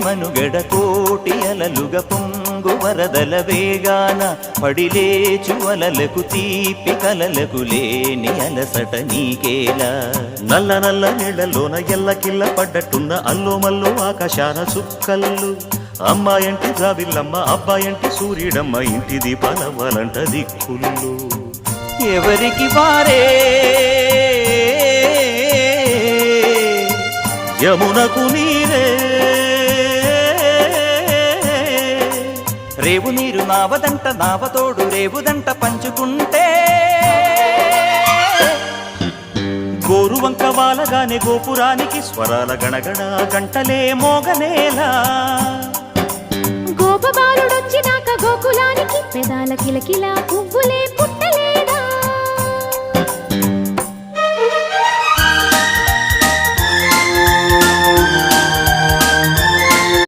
మనుగడ కోటి అలలుగ పొంగు వరదల వేగాన పడిలేచు అలలకు తీపి కలలకు లేని అలసట నీకేలా నల్ల నల్ల నీళ్లలోన ఎల్లకిల్ల పడ్డట్టున్న అల్లో మల్లో ఆకాశాన చుక్కల్లు అమ్మాయంటి జాబిల్లమ్మ అబ్బాయంటి సూర్యుడమ్మ ఇంటి దీపాలవ్వాలంట దిక్కుళ్ళు ఎవరికి వారే యమునకు నీరే రేవు నీరు నావదంట నావతోడు రేవుదంట పంచుకుంటే గోరువంక వాలగానే గోపురానికి స్వరాల గణగణ గంటలే మోగనేలా గోపబాలుడొచ్చినాక గోకులానికి పెదాల కిలకిలా పువ్వులే